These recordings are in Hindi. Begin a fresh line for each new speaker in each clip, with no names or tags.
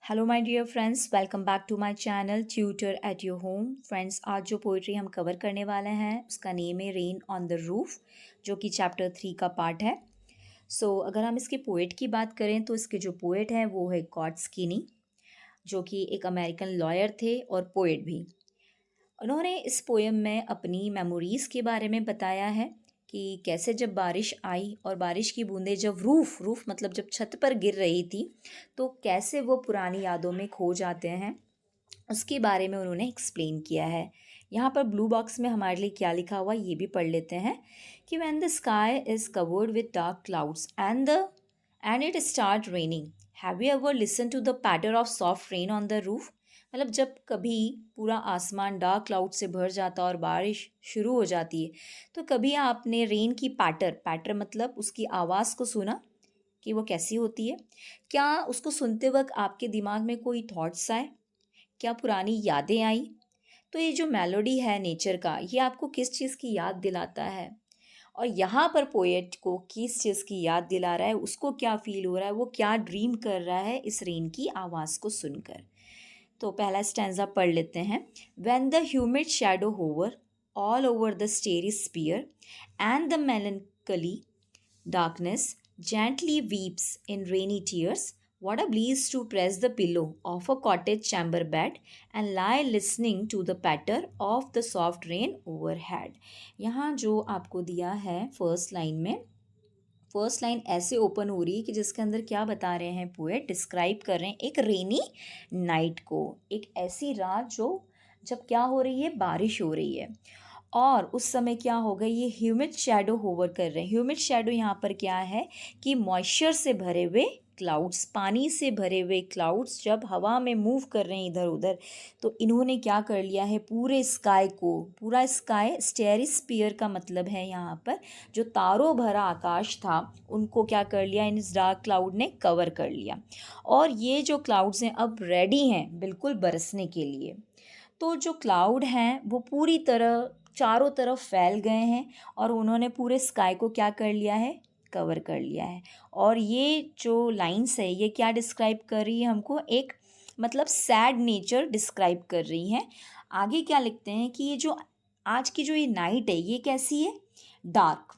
Hello my dear friends, welcome back to my channel tutor at your home. Friends, आज जो पोइट्री हम कवर करने वाले हैं उसका नेम है रेन ऑन द रूफ, जो कि चैप्टर 3 का पार्ट है। अगर हम इसके पोएट की बात करें तो इसके जो पोएट हैं वो है गॉड स्किनी, जो कि एक अमेरिकन लॉयर थे और पोएट भी। उन्होंने इस पोएम में अपनी मेमोरीज़ के बारे में बताया है कि कैसे जब बारिश आई और बारिश की बूंदें जब रूफ मतलब जब छत पर गिर रही थी तो कैसे वो पुरानी यादों में खो जाते हैं, उसके बारे में उन्होंने एक्सप्लेन किया है। यहाँ पर ब्लू बॉक्स में हमारे लिए क्या लिखा हुआ ये भी पढ़ लेते हैं कि when the sky is covered with dark clouds and it start raining, have you ever listen to the patter of soft rain on the roof. मतलब जब कभी पूरा आसमान डार्क क्लाउड से भर जाता और बारिश शुरू हो जाती है तो कभी आपने रेन की पैटर मतलब उसकी आवाज़ को सुना कि वो कैसी होती है? क्या उसको सुनते वक्त आपके दिमाग में कोई थॉट्स आए? क्या पुरानी यादें आई? तो ये जो मेलोडी है नेचर का, ये आपको किस चीज़ की याद दिलाता है? और यहाँ पर पोएट को किस चीज़ की याद दिला रहा है, उसको क्या फील हो रहा है, वो क्या ड्रीम कर रहा है इस रेन की आवाज़ को सुनकर। तो पहला स्टैंजा पढ़ लेते हैं। When the humid shadow hover all over the starry sphere and the melancholy darkness gently weeps in rainy tears, what a bliss to press the pillow of a cottage chamber bed and lie listening to the patter of the soft rain overhead। यहाँ जो आपको दिया है फर्स्ट लाइन में, फर्स्ट लाइन ऐसे ओपन हो रही है कि जिसके अंदर क्या बता रहे हैं पोएट, डिस्क्राइब कर रहे हैं एक रेनी नाइट को, एक ऐसी रात जो जब क्या हो रही है, बारिश हो रही है और उस समय क्या होगा, ये ह्यूमिड शैडो होवर कर रहे हैं। ह्यूमिड शैडो यहाँ पर क्या है कि मॉइस्चर से भरे हुए क्लाउड्स, पानी से भरे हुए क्लाउड्स जब हवा में मूव कर रहे हैं इधर उधर, तो इन्होंने क्या कर लिया है, पूरे स्काई को, पूरा स्काई स्टेरिस्फियर का मतलब है यहाँ पर जो तारों भरा आकाश था उनको क्या कर लिया, इन इस डार्क क्लाउड ने कवर कर लिया। और ये जो क्लाउड्स हैं अब रेडी हैं बिल्कुल बरसने के लिए। तो जो क्लाउड हैं वो पूरी तरह चारों तरफ फैल गए हैं और उन्होंने पूरे स्काई को क्या कर लिया है, कवर कर लिया है। और ये जो लाइंस है ये क्या डिस्क्राइब कर रही है हमको, एक मतलब सैड नेचर डिस्क्राइब कर रही है। आगे क्या लिखते हैं कि ये जो आज की जो ये नाइट है ये कैसी है, डार्क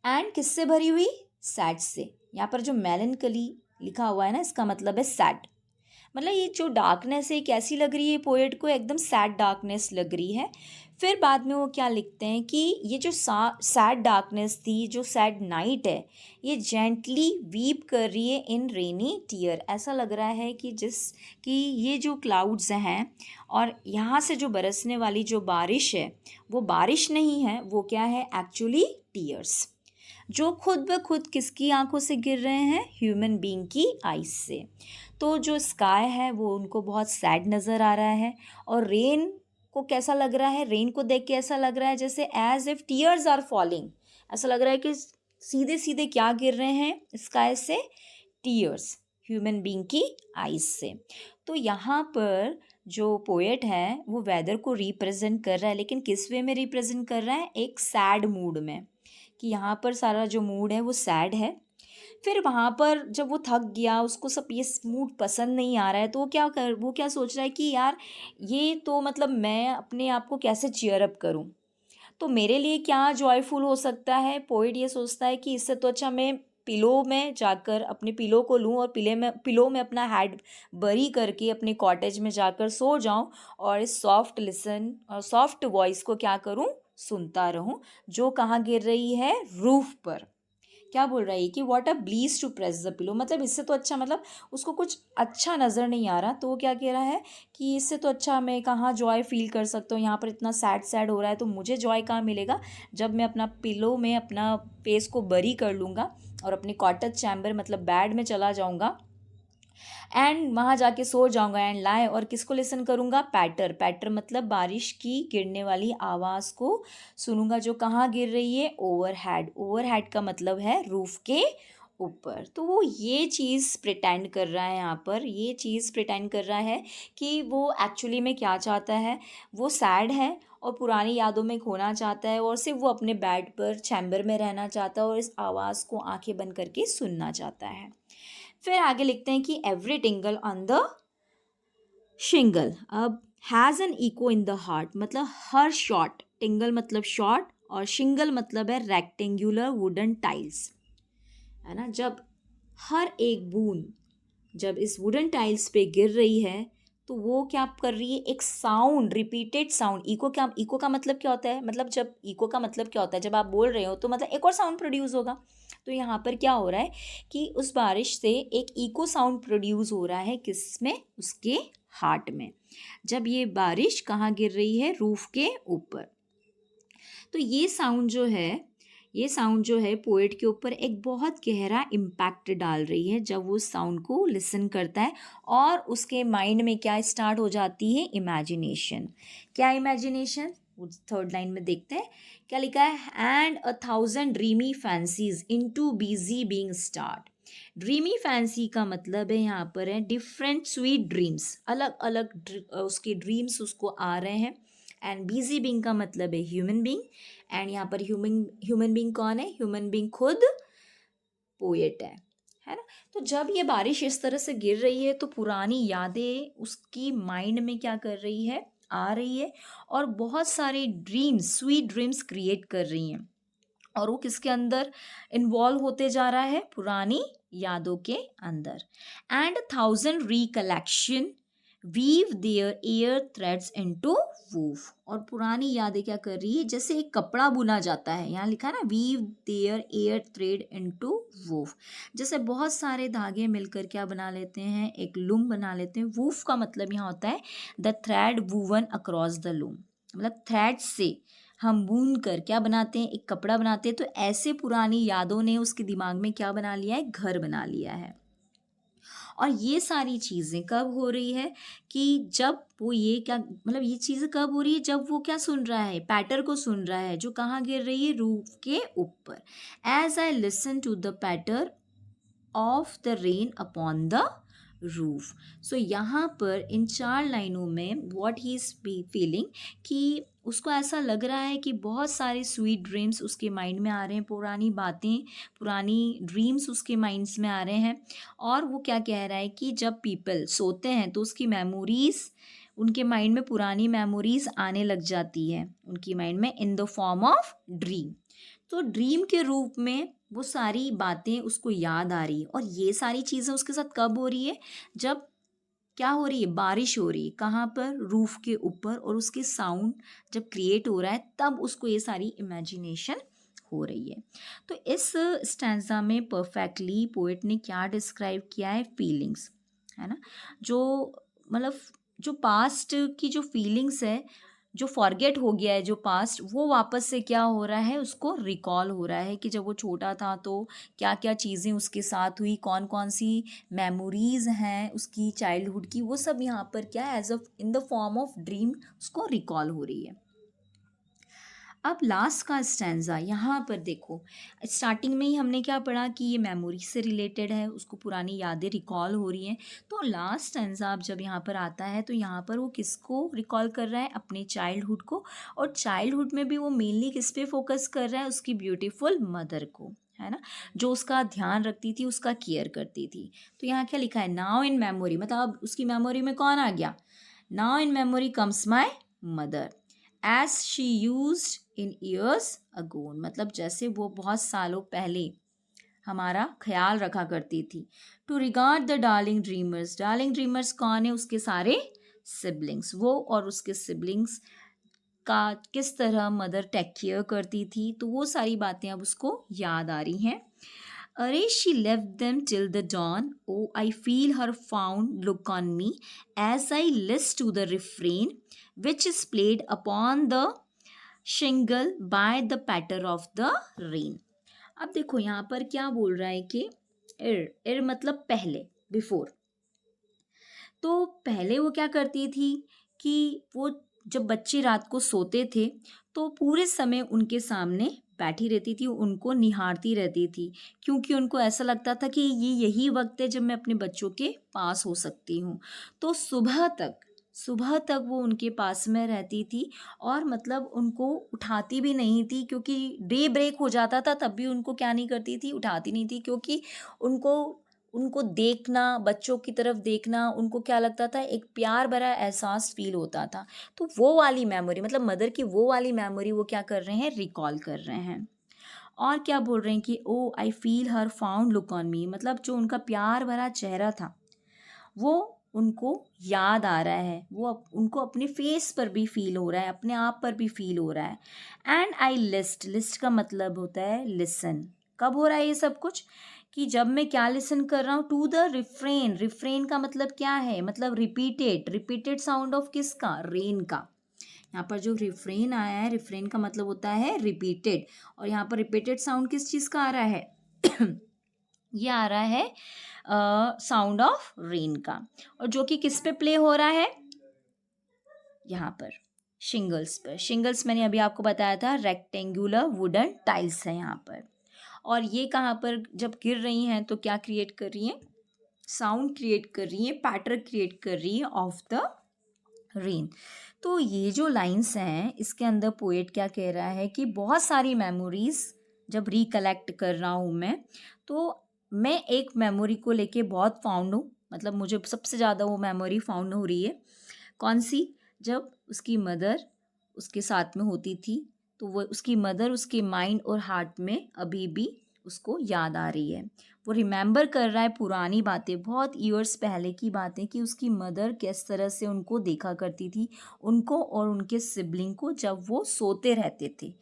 एंड किससे भरी हुई, सैड से। यहाँ पर जो मेलनकली लिखा हुआ है ना, इसका मतलब है सैड। मतलब ये जो डार्कनेस है कैसी लग रही है पोएट को, एकदम सैड डार्कनेस लग रही है। फिर बाद में वो क्या लिखते हैं कि ये जो सैड डार्कनेस थी, जो सैड नाइट है, ये जेंटली वीप कर रही है इन रेनी टीयर। ऐसा लग रहा है कि ये जो क्लाउड्स हैं और यहाँ से जो बरसने वाली जो बारिश है वो बारिश नहीं है, वो क्या है एक्चुअली टीयर्स, जो खुद ब खुद किसकी आंखों से गिर रहे हैं, ह्यूमन बीइंग की आइज से। तो जो स्काई है वो उनको बहुत सैड नज़र आ रहा है और रेन को कैसा लग रहा है, रेन को देख के ऐसा लग रहा है जैसे as if tears are falling. ऐसा लग रहा है कि सीधे सीधे क्या गिर रहे हैं स्काई से, टीयर्स, ह्यूमन बीइंग की आइज से। तो यहाँ पर जो पोएट है वो वेदर को रिप्रेजेंट कर रहा है, लेकिन किस वे में रिप्रेजेंट कर रहा है, एक सैड मूड में, कि यहाँ पर सारा जो मूड है वो सैड है। फिर वहाँ पर जब वो थक गया, उसको सब ये मूड पसंद नहीं आ रहा है, तो वो क्या सोच रहा है कि यार ये तो मतलब मैं अपने आप को कैसे चीयर अप करूँ, तो मेरे लिए क्या जॉयफुल हो सकता है। पोइट ये सोचता है कि इससे तो अच्छा मैं पिलो में जाकर अपने पिलो को लूँ और पिलो में अपना हेड बरी करके अपने कॉटेज में जाकर सो जाऊँ और इस सॉफ्ट वॉइस को क्या करूँ, सुनता रहूँ, जो कहाँ गिर रही है, रूफ पर। क्या बोल रहा है कि what a bliss to press the pillow, मतलब इससे तो अच्छा, मतलब उसको कुछ अच्छा नज़र नहीं आ रहा, तो वो क्या कह रहा है कि इससे तो अच्छा मैं कहाँ जॉय फील कर सकता हूँ, यहाँ पर इतना सैड सैड हो रहा है तो मुझे जॉय कहाँ मिलेगा, जब मैं अपना पिलो में अपना फेस को बरी कर लूँगा और अपने कॉटेज चैम्बर मतलब बेड में चला जाऊँगा एंड वहाँ जाके सो जाऊँगा एंड लाए, और किसको लिसन करूँगा, पैटर मतलब बारिश की गिरने वाली आवाज़ को सुनूंगा, जो कहाँ गिर रही है, ओवरहेड। ओवरहेड का मतलब है रूफ के ऊपर। तो वो ये चीज़ प्रिटेंड कर रहा है यहाँ पर, ये चीज़ प्रिटेंड कर रहा है कि वो एक्चुअली में क्या चाहता है। वो सैड है और पुरानी यादों में खोना चाहता है और सिर्फ वो अपने बेड पर चैम्बर में रहना चाहता है और इस आवाज़ को आंखें बंद करके सुनना चाहता है। फिर आगे लिखते हैं कि every tingle on the shingle अब has an echo in the heart, मतलब हर शॉट, टिंगल मतलब शॉट और शिंगल मतलब है रेक्टेंगुलर वुडन टाइल्स, है ना। जब हर एक बूंद जब इस वुडन टाइल्स पे गिर रही है तो वो क्या कर रही है, एक साउंड, रिपीटेड साउंड। इको का मतलब क्या होता है, मतलब जब इको का मतलब क्या होता है, जब आप बोल रहे हो तो मतलब एक और साउंड प्रोड्यूस होगा। तो यहाँ पर क्या हो रहा है कि उस बारिश से एक इको साउंड प्रोड्यूस हो रहा है, किसमें, उसके हार्ट में। जब ये बारिश कहाँ गिर रही है, रूफ के ऊपर। तो ये साउंड जो है पोएट के ऊपर एक बहुत गहरा इम्पैक्ट डाल रही है जब वो उस साउंड को लिसन करता है और उसके माइंड में क्या स्टार्ट हो जाती है, इमेजिनेशन। क्या इमेजिनेशन, थर्ड लाइन में देखते हैं क्या लिखा है, and 1,000 dreamy fancies into busy being start. Dreamy fancy का मतलब है यहाँ पर है डिफरेंट स्वीट ड्रीम्स, अलग अलग उसके ड्रीम्स उसको आ रहे हैं। एंड बिजी बीइंग का मतलब है ह्यूमन बीइंग। एंड यहाँ पर ह्यूमन बीइंग कौन है, ह्यूमन बीइंग खुद पोएट है ना। तो जब ये बारिश इस तरह से गिर रही है तो पुरानी यादें उसकी माइंड में क्या कर रही है, आ रही है और बहुत सारे ड्रीम्स, स्वीट ड्रीम्स क्रिएट कर रही हैं। और वो किसके अंदर इन्वॉल्व होते जा रहा है, पुरानी यादों के अंदर। And 1,000 recollection weave their air threads into woof. और पुरानी यादें क्या कर रही है, जैसे एक कपड़ा बुना जाता है, यहाँ लिखा है ना, weave their air thread into woof. जैसे बहुत सारे धागे मिलकर क्या बना लेते हैं, एक लूम बना लेते हैं। वूफ का मतलब यहाँ होता है the thread woven across the loom, मतलब थ्रेड से हम बूंद कर क्या बनाते हैं, एक कपड़ा बनाते हैं। तो ऐसे पुरानी यादों ने उसके दिमाग में क्या बना लिया है, घर बना लिया है। और ये सारी चीज़ें कब हो रही है कि जब वो ये क्या, मतलब ये चीज़ें कब हो रही है, जब वो क्या सुन रहा है, पैटर को सुन रहा है जो कहाँ गिर रही है, रूफ के ऊपर। As I listen to the patter of the rain upon the roof. So यहाँ पर इन 4 लाइनों में व्हाट ही इज फीलिंग, कि उसको ऐसा लग रहा है कि बहुत सारे स्वीट ड्रीम्स उसके माइंड में आ रहे हैं, पुरानी बातें, पुरानी ड्रीम्स उसके माइंड्स में आ रहे हैं। और वो क्या कह रहा है कि जब पीपल सोते हैं तो उसकी मेमोरीज, उनके माइंड में पुरानी मेमोरीज आने लग जाती है उनकी माइंड में, इन द फॉर्म ऑफ ड्रीम। तो ड्रीम के रूप में वो सारी बातें उसको याद आ रही है। और ये सारी चीज़ें उसके साथ कब हो रही है, जब क्या हो रही है, बारिश हो रही है, कहाँ पर, रूफ के ऊपर। और उसके साउंड जब क्रिएट हो रहा है तब उसको ये सारी इमेजिनेशन हो रही है। तो इस स्टैंजा में परफेक्टली पोएट ने क्या डिस्क्राइब किया है, फीलिंग्स, है ना। जो मतलब जो पास्ट की जो फीलिंग्स है, जो फॉरगेट हो गया है जो पास्ट, वो वापस से क्या हो रहा है, उसको रिकॉल हो रहा है कि जब वो छोटा था तो क्या क्या चीज़ें उसके साथ हुई, कौन कौन सी मेमोरीज हैं उसकी चाइल्डहुड की, वो सब यहाँ पर क्या है, as a in the form of dream उसको रिकॉल हो रही है। अब लास्ट का स्टैंजा यहाँ पर देखो, स्टार्टिंग में ही हमने क्या पढ़ा कि ये मेमोरी से रिलेटेड है, उसको पुरानी यादें रिकॉल हो रही हैं। तो लास्ट स्टैंजा अब जब यहाँ पर आता है तो यहाँ पर वो किसको रिकॉल कर रहा है, अपने चाइल्डहुड को। और चाइल्डहुड में भी वो मेनली किस पे फोकस कर रहा है, उसकी ब्यूटीफुल मदर को, है ना, जो उसका ध्यान रखती थी, उसका केयर करती थी। तो यहाँ क्या लिखा है, नाउ इन मेमोरी, मतलब अब उसकी मेमोरी में कौन आ गया, now in memory comes my mother as she used in years ago, मतलब जैसे वो बहुत सालों पहले हमारा ख्याल रखा करती थी। To regard the darling dreamers, darling dreamers कौन है, उसके सारे सिबलिंग्स, वो और उसके सिबलिंग्स का किस तरह मदर टेक केयर करती थी। तो वो सारी बातें अब उसको याद आ रही हैं। अरे she left them till the dawn, oh I feel her found look on me as I list to the refrain which is played upon the shingle by the patter of the rain. अब देखो यहाँ पर क्या बोल रहा है कि एर मतलब पहले, बिफोर। तो पहले वो क्या करती थी कि वो जब बच्चे रात को सोते थे तो पूरे समय उनके सामने बैठी रहती थी, उनको निहारती रहती थी, क्योंकि उनको ऐसा लगता था कि ये यही वक्त है जब मैं अपने बच्चों के पास हो सकती हूँ। तो सुबह तक वो उनके पास में रहती थी और मतलब उनको उठाती भी नहीं थी, क्योंकि डे ब्रेक हो जाता था तब भी उनको क्या नहीं करती थी, उठाती नहीं थी, क्योंकि उनको उनको देखना, बच्चों की तरफ देखना, उनको क्या लगता था, एक प्यार भरा एहसास फ़ील होता था। तो वो वाली मेमोरी, मतलब मदर की वो वाली मेमोरी वो क्या कर रहे हैं, रिकॉल कर रहे हैं। और क्या बोल रहे हैं कि oh I feel her found look on me, मतलब जो उनका प्यार भरा चेहरा था वो उनको याद आ रहा है, वो उनको अपने फेस पर भी फील हो रहा है, अपने आप पर भी फील हो रहा है। एंड आई लिस्ट का मतलब होता है लिसन। कब हो रहा है ये सब कुछ, कि जब मैं क्या लिसन कर रहा हूँ, टू द रिफ्रेन। रिफ्रेन का मतलब क्या है, मतलब रिपीटेड साउंड ऑफ किसका, रेन का। यहाँ पर जो रिफ्रेन आया है, रिफ्रेन का मतलब होता है रिपीटेड, और यहाँ पर रिपीटेड साउंड किस चीज़ का आ रहा है ये आ रहा है साउंड ऑफ रेन का, और जो कि किस पे प्ले हो रहा है, यहाँ पर शिंगल्स पर। शिंगल्स मैंने अभी आपको बताया था रेक्टेंगुलर वुडन टाइल्स है यहाँ पर। और ये कहाँ पर जब गिर रही हैं तो क्या क्रिएट कर रही हैं, साउंड क्रिएट कर रही हैं, पैटर्न क्रिएट कर रही है ऑफ द रेन। तो ये जो लाइंस हैं इसके अंदर पोएट क्या कह रहा है कि बहुत सारी मेमोरीज जब रिकलेक्ट कर रहा हूँ मैं, तो मैं एक मेमोरी को लेके बहुत फाउंड हूँ, मतलब मुझे सबसे ज़्यादा वो मेमोरी फाउंड हो रही है। कौन सी, जब उसकी मदर उसके साथ में होती थी, तो वो उसकी मदर उसके माइंड और हार्ट में अभी भी उसको याद आ रही है। वो रिमेंबर कर रहा है पुरानी बातें, बहुत ईयर्स पहले की बातें, कि उसकी मदर किस तरह से उनको देखा करती थी, उनको और उनके सिबलिंग को, जब वो सोते रहते थे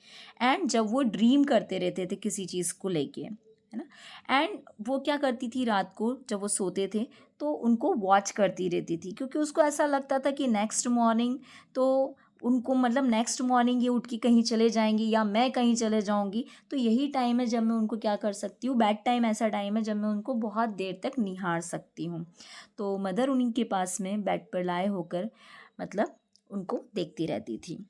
एंड जब वो ड्रीम करते रहते थे किसी चीज़ को लेके, है ना। एंड वो क्या करती थी, रात को जब वो सोते थे तो उनको वॉच करती रहती थी, क्योंकि उसको ऐसा लगता था कि नेक्स्ट मॉर्निंग तो उनको, मतलब नेक्स्ट मॉर्निंग ये उठ के कहीं चले जाएंगी या मैं कहीं चले जाऊंगी, तो यही टाइम है जब मैं उनको क्या कर सकती हूँ, बेड टाइम ऐसा टाइम है जब मैं उनको बहुत देर तक निहार सकती हूँ। तो मदर उन्हीं के पास में बेड पर लाए होकर मतलब उनको देखती रहती थी।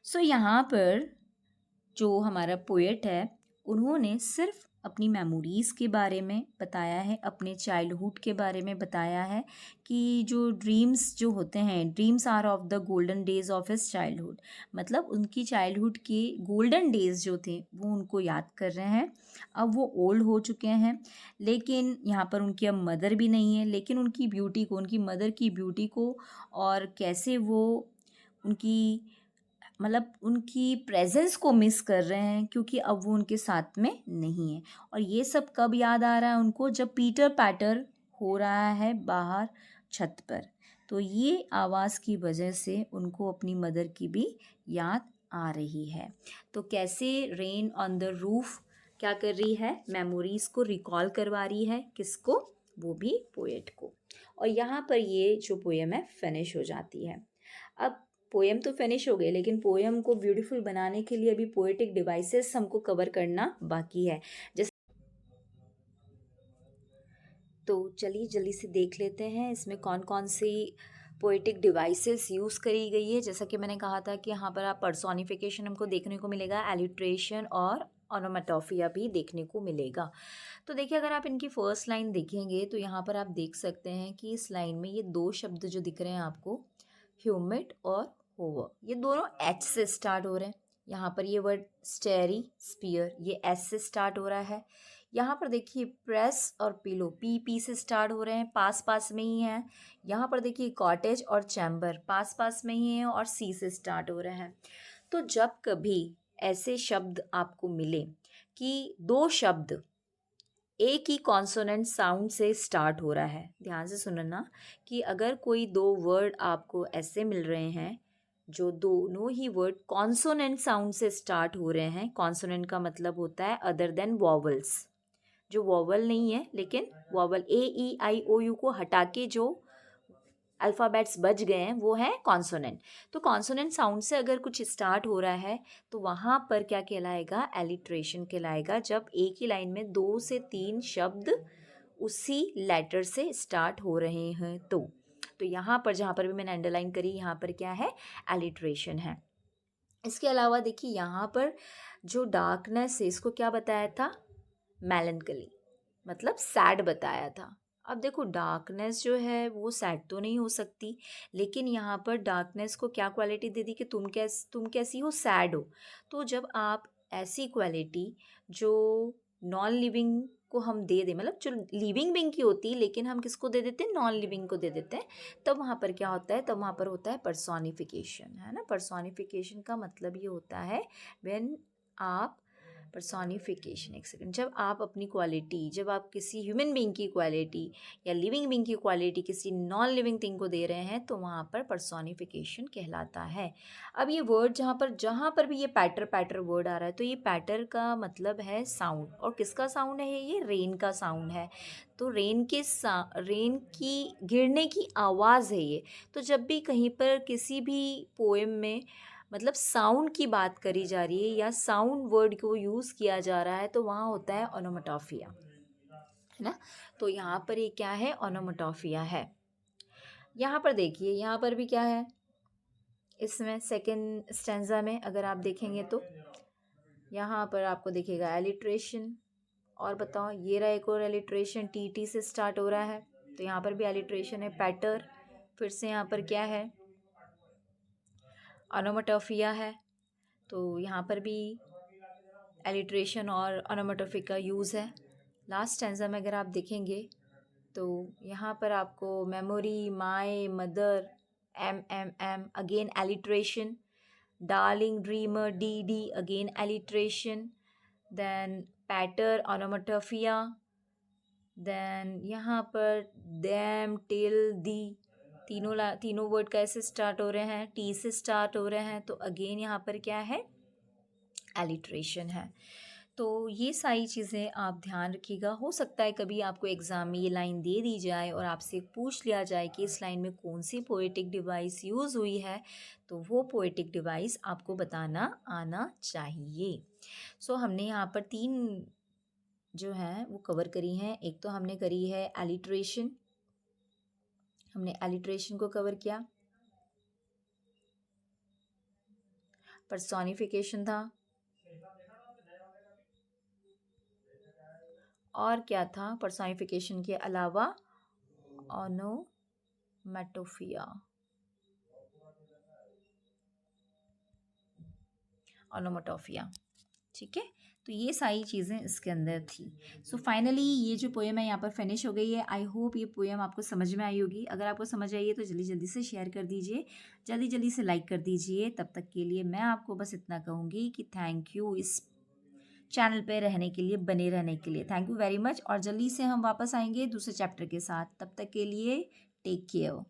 सो यहाँ पर जो हमारा पोएट है उन्होंने सिर्फ अपनी मेमोरीज़ के बारे में बताया है, अपने चाइल्डहुड के बारे में बताया है, कि जो ड्रीम्स जो होते हैं, dreams are of the golden days of his childhood, मतलब उनकी चाइल्डहुड के गोल्डन डेज जो थे वो उनको याद कर रहे हैं। अब वो ओल्ड हो चुके हैं, लेकिन यहाँ पर उनकी अब मदर भी नहीं है, लेकिन उनकी ब्यूटी को, उनकी मदर की ब्यूटी को, और कैसे वो उनकी, मतलब उनकी प्रेजेंस को मिस कर रहे हैं, क्योंकि अब वो उनके साथ में नहीं है। और ये सब कब याद आ रहा है उनको, जब पीटर पैटर हो रहा है बाहर छत पर, तो ये आवाज़ की वजह से उनको अपनी मदर की भी याद आ रही है। तो कैसे रेन ऑन द रूफ क्या कर रही है, मेमोरीज को रिकॉल करवा रही है, किसको, वो भी पोएट को। और यहाँ पर ये जो पोएम है फिनिश हो जाती है। अब पोएम तो फिनिश हो गई, लेकिन पोएम को ब्यूटीफुल बनाने के लिए अभी पोएटिक डिवाइसेस हमको कवर करना बाकी है। जैसे, तो चलिए जल्दी से देख लेते हैं इसमें कौन कौन सी पोएटिक डिवाइसेस यूज़ करी गई है। जैसा कि मैंने कहा था कि यहाँ पर आप पर्सोनिफिकेशन हमको देखने को मिलेगा, एलिट्रेशन और ओनोमेटोफिया भी देखने को मिलेगा। तो देखिए, अगर आप इनकी फर्स्ट लाइन देखेंगे तो यहाँ पर आप देख सकते हैं कि इस लाइन में ये दो शब्द जो दिख रहे हैं आपको, ह्यूमिड और होवर, ये दोनों एच से स्टार्ट हो रहे हैं। यहाँ पर ये वर्ड स्टेरी स्पीयर, ये एस से स्टार्ट हो रहा है। यहाँ पर देखिए प्रेस और पिलो, पी से स्टार्ट हो रहे हैं, पास पास में ही हैं। यहाँ पर देखिए कॉटेज और चैम्बर पास पास में ही हैं और सी से स्टार्ट हो रहे हैं। तो जब कभी ऐसे शब्द आपको मिले कि दो शब्द एक ही कॉन्सोनेंट साउंड से स्टार्ट हो रहा है, ध्यान से सुनना, कि अगर कोई दो वर्ड आपको ऐसे मिल रहे हैं जो दोनों ही वर्ड कॉन्सोनेंट साउंड से स्टार्ट हो रहे हैं, कॉन्सोनेंट का मतलब होता है अदर देन वॉवल्स, जो वॉवल नहीं है लेकिन vowel A E I O you को हटा के जो अल्फ़ाबेट्स बच गए हैं वो है कॉन्सोनेंट। तो कॉन्सोनेंट साउंड से अगर कुछ स्टार्ट हो रहा है तो वहाँ पर क्या कहलाएगा, एलिट्रेशन कहलाएगा, जब एक ही लाइन में दो से तीन शब्द उसी लेटर से स्टार्ट हो रहे हैं। तो यहाँ पर जहाँ पर भी मैंने अंडरलाइन करी, यहाँ पर क्या है, एलिट्रेशन है। इसके अलावा देखिए यहाँ पर जो डार्कनेस है इसको क्या बताया था, मेलनकली, मतलब सैड बताया था। अब देखो डार्कनेस जो है वो सैड तो नहीं हो सकती, लेकिन यहाँ पर डार्कनेस को क्या क्वालिटी दे दी कि तुम कैसी हो, सैड हो। तो जब आप ऐसी क्वालिटी जो नॉन लिविंग को हम दे दें, मतलब जो लिविंग बीइंग की होती है लेकिन हम किसको दे देते हैं, नॉन लिविंग को दे देते हैं, तब वहाँ पर क्या होता है, तब वहाँ पर होता है पर्सोनिफिकेशन, है ना। पर्सोनिफिकेशन का मतलब ये होता है व्हेन आप पर्सोनिफिकेशन, एक सेकंड, जब आप अपनी क्वालिटी, जब आप किसी ह्यूमन बीइंग की क्वालिटी या लिविंग बीइंग की क्वालिटी किसी नॉन लिविंग थिंग को दे रहे हैं तो वहाँ पर पर्सोनिफिकेशन कहलाता है। अब ये वर्ड जहाँ पर भी ये पैटर पैटर वर्ड आ रहा है, तो ये पैटर का मतलब है साउंड, और किसका साउंड है, ये रेन का साउंड है। तो रेन की गिरने की आवाज़ है ये। तो जब भी कहीं पर किसी भी पोएम में मतलब साउंड की बात करी जा रही है या साउंड वर्ड को यूज़ किया जा रहा है तो वहाँ होता है ओनोमेटोफिया, है ना। तो यहाँ पर ये क्या है, ओनोमेटोफिया है। यहाँ पर देखिए, यहाँ पर भी क्या है, इसमें सेकंड स्टैंजा में अगर आप देखेंगे तो यहाँ पर आपको दिखेगा एलिट्रेशन। और बताओ, ये रहा एक और एलिट्रेशन, टी से स्टार्ट हो रहा है, तो यहाँ पर भी एलिट्रेशन है। पैटर, फिर से यहाँ पर क्या है, ओनोमेटोफिया है, तो यहाँ पर भी एलिट्रेशन और ओनोमेटोफिक का यूज़ है। लास्ट स्टैंजा में अगर आप देखेंगे तो यहाँ पर आपको memory, my, mother, M again alliteration, darling, dreamer, D again alliteration, then patter, onomatopoeia, then यहाँ पर दैम, टिल, दी, तीनों वर्ड कैसे स्टार्ट हो रहे हैं, टी से स्टार्ट हो रहे हैं, तो अगेन यहाँ पर क्या है, एलिट्रेशन है। तो ये सारी चीज़ें आप ध्यान रखिएगा। हो सकता है कभी आपको एग्ज़ाम में ये लाइन दे दी जाए और आपसे पूछ लिया जाए कि इस लाइन में कौन सी पोएटिक डिवाइस यूज़ हुई है, तो वो पोएटिक डिवाइस आपको बताना आना चाहिए। सो हमने यहाँ पर 3 जो हैं वो कवर करी हैं। एक तो हमने करी है एलिट्रेशन, हमने एलिट्रेशन को कवर किया। पर्सोनिफिकेशन था, और क्या था पर्सोनिफिकेशन के अलावा, ओनोमेटोफिया, ओनोमेटोफिया, ठीक है। तो ये सारी चीज़ें इसके अंदर थी। सो फाइनली ये जो पोएम है यहाँ पर फिनिश हो गई है। आई होप ये पोएम आपको समझ में आई होगी। अगर आपको समझ आई है तो जल्दी जल्दी से शेयर कर दीजिए, जल्दी जल्दी से लाइक कर दीजिए। तब तक के लिए मैं आपको बस इतना कहूँगी कि थैंक यू इस चैनल पे रहने के लिए, बने रहने के लिए। थैंक यू वेरी मच, और जल्दी से हम वापस आएंगे दूसरे चैप्टर के साथ। तब तक के लिए टेक केयर।